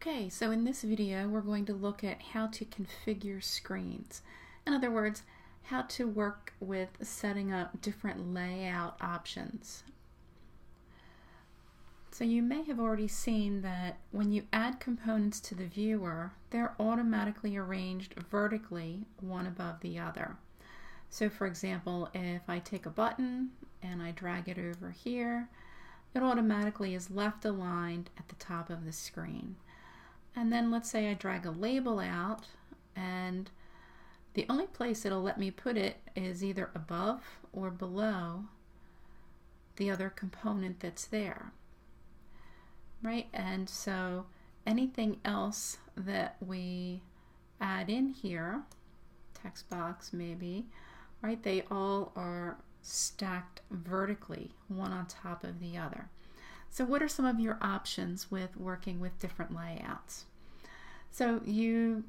Okay, so in this video we're going to look at how to configure screens. In other words, how to work with setting up different layout options. So you may have already seen that when you add components to the viewer, they're automatically arranged vertically, one above the other. So for example, if I take a button and I drag it over here, it automatically is left aligned at the top of the screen. And then let's say I drag a label out, and the only place it'll let me put it is either above or below the other component that's there, right? And so anything else that we add in here, text box maybe, right, they all are stacked vertically, one on top of the other. So what are some of your options with working with different layouts? So you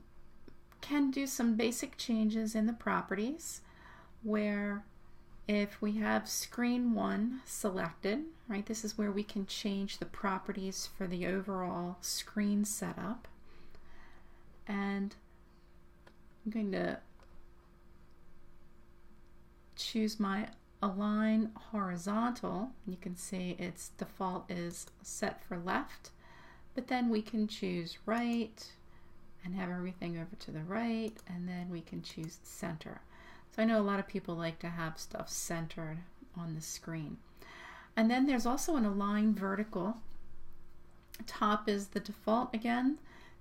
can do some basic changes in the properties where if we have screen 1 selected, right, this is where we can change the properties for the overall screen setup. And I'm going to choose my align horizontal. You can see its default is set for left, but then we can choose right and have everything over to the right, and then we can choose center. So I know a lot of people like to have stuff centered on the screen. And then there's also an align vertical. Top is the default again,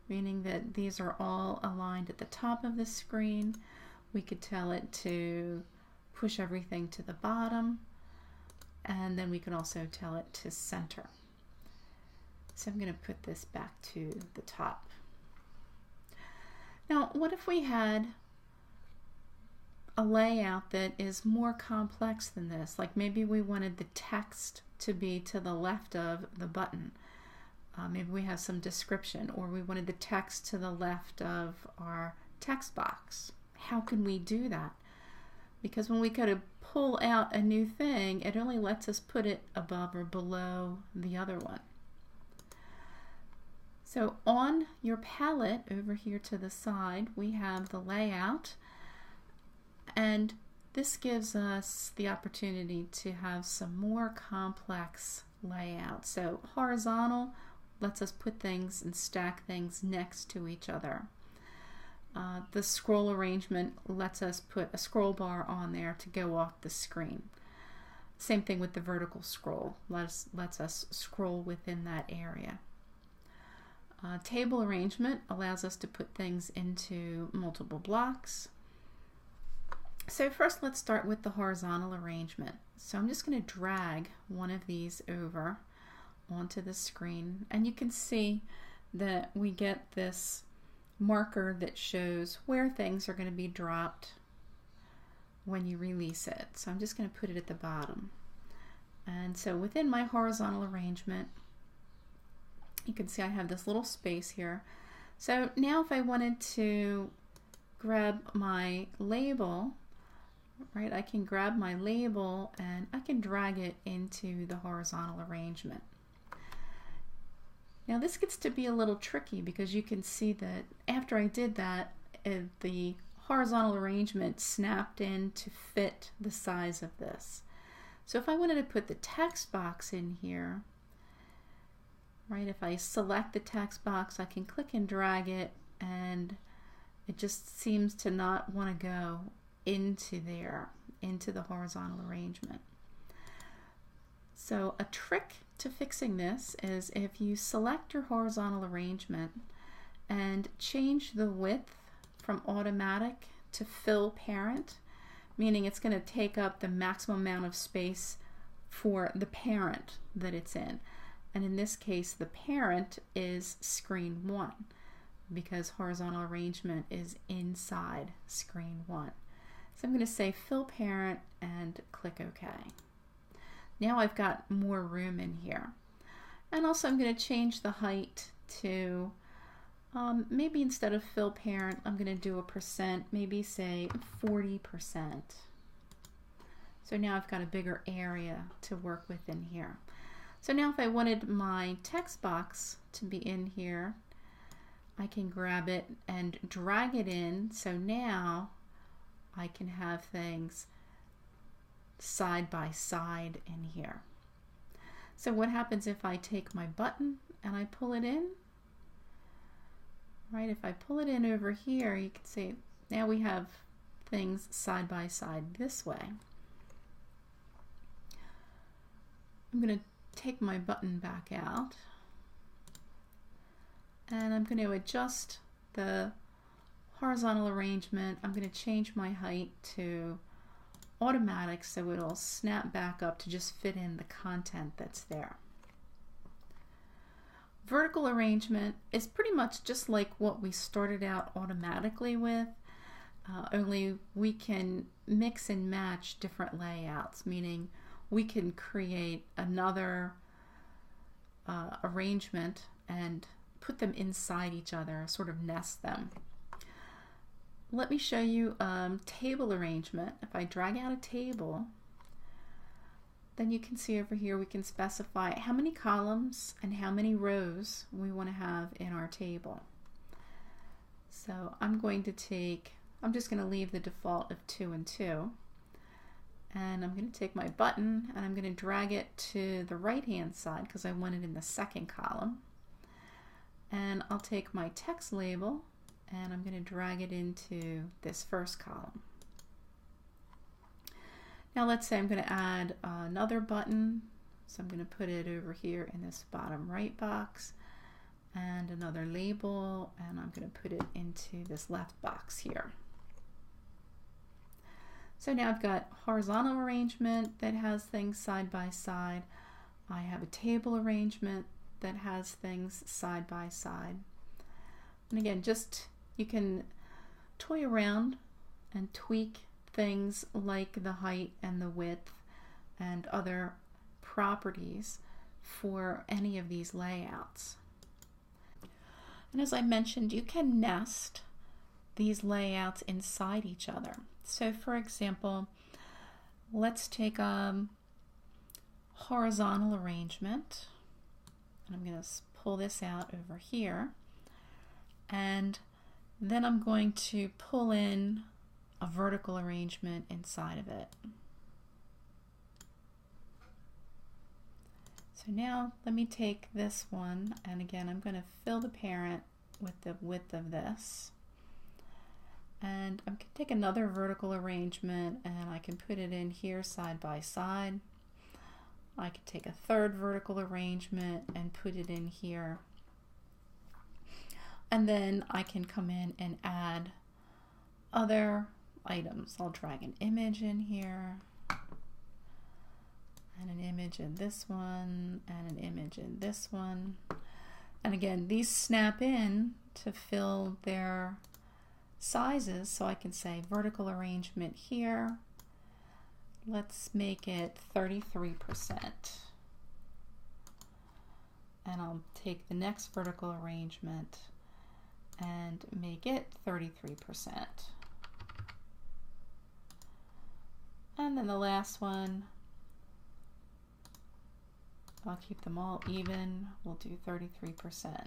meaning that these are all aligned at the top of the screen. We could tell it to push everything to the bottom, and then we can also tell it to center. So I'm going to put this back to the top. Now, what if we had a layout that is more complex than this? Like maybe we wanted the text to be to the left of the button. Maybe we have some description, or we wanted the text to the left of our text box. How can we do that? Because when we go to pull out a new thing, it only lets us put it above or below the other one. So on your palette over here to the side, we have the layout, and this gives us the opportunity to have some more complex layout. So horizontal lets us put things and stack things next to each other. The scroll arrangement lets us put a scroll bar on there to go off the screen. Same thing with the vertical scroll, lets us scroll within that area. Table arrangement allows us to put things into multiple blocks. So first let's start with the horizontal arrangement. So I'm just going to drag one of these over onto the screen, and you can see that we get this marker that shows where things are going to be dropped when you release it. So I'm just going to put it at the bottom. And so within my horizontal arrangement, you can see I have this little space here. So now if I wanted to grab my label, right, I can grab my label and I can drag it into the horizontal arrangement. Now this gets to be a little tricky because you can see that after I did that, the horizontal arrangement snapped in to fit the size of this. So if I wanted to put the text box in here, right, if I select the text box, I can click and drag it, and it just seems to not want to go into there, into the horizontal arrangement. So a trick to fixing this is if you select your horizontal arrangement and change the width from automatic to fill parent, meaning it's going to take up the maximum amount of space for the parent that it's in. And in this case, the parent is screen 1 because horizontal arrangement is inside screen 1. So I'm going to say fill parent and click OK. Now I've got more room in here. And also I'm going to change the height to maybe instead of fill parent, I'm going to do a percent, maybe say 40%. So now I've got a bigger area to work with in here. So now if I wanted my text box to be in here, I can grab it and drag it in, so now I can have things side by side in here. So what happens if I take my button and I pull it in? Right, if I pull it in over here, you can see now we have things side by side this way. I'm going to take my button back out and I'm going to adjust the horizontal arrangement. I'm going to change my height to automatic so it'll snap back up to just fit in the content that's there. Vertical arrangement is pretty much just like what we started out automatically with, only we can mix and match different layouts, meaning we can create another arrangement and put them inside each other, sort of nest them. Let me show you table arrangement. If I drag out a table, then you can see over here we can specify how many columns and how many rows we want to have in our table. So I'm just going to leave the default of 2 and 2. And I'm going to take my button and I'm going to drag it to the right hand side because I want it in the second column. And I'll take my text label and I'm going to drag it into this first column. Now let's say I'm going to add another button, so I'm going to put it over here in this bottom right box, and another label, and I'm going to put it into this left box here. So now I've got horizontal arrangement that has things side by side. I have a table arrangement that has things side by side. And again, you can toy around and tweak things like the height and the width and other properties for any of these layouts. And as I mentioned, you can nest these layouts inside each other. So for example, let's take a horizontal arrangement, and I'm going to pull this out over here, and then I'm going to pull in a vertical arrangement inside of it. So now let me take this one, and again I'm going to fill the parent with the width of this, and I'm going to take another vertical arrangement and I can put it in here side by side. I could take a third vertical arrangement and put it in here, and then I can come in and add other items. I'll drag an image in here, and an image in this one, and an image in this one. And again, these snap in to fill their sizes, so I can say vertical arrangement here. Let's make it 33%. And I'll take the next vertical arrangement and make it 33%. And then the last one, I'll keep them all even. We'll do 33%.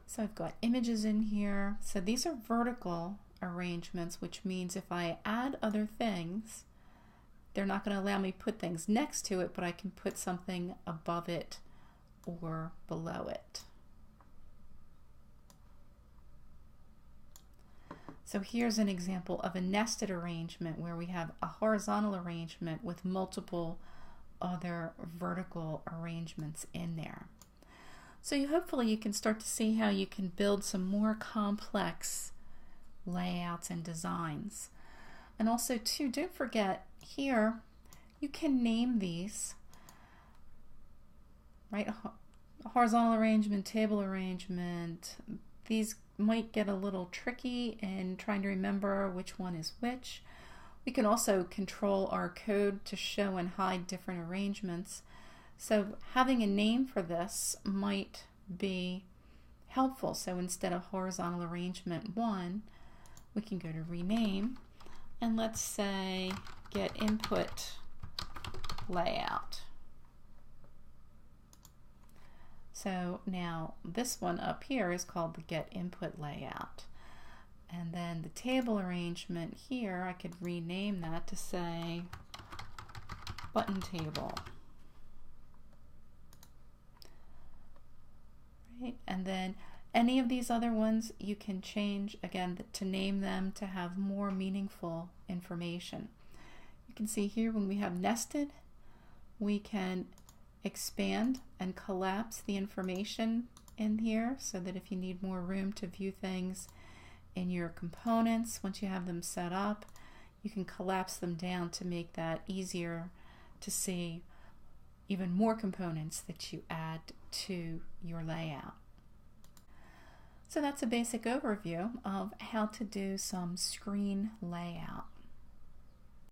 So I've got images in here. So these are vertical arrangements, which means if I add other things, they're not going to allow me to put things next to it, but I can put something above it or below it. So here's an example of a nested arrangement where we have a horizontal arrangement with multiple other vertical arrangements in there. So hopefully you can start to see how you can build some more complex layouts and designs. And also too, don't forget here you can name these, right? Horizontal arrangement, table arrangement. These might get a little tricky in trying to remember which one is which. We can also control our code to show and hide different arrangements. So having a name for this might be helpful. So instead of horizontal arrangement 1, we can go to rename, and let's say get input layout. So now this one up here is called the Get Input Layout. And then the table arrangement here, I could rename that to say Button Table. Right? And then any of these other ones you can change, again, to name them to have more meaningful information. You can see here when we have nested, we can expand and collapse the information in here so that if you need more room to view things in your components, once you have them set up, you can collapse them down to make that easier to see even more components that you add to your layout. So that's a basic overview of how to do some screen layout.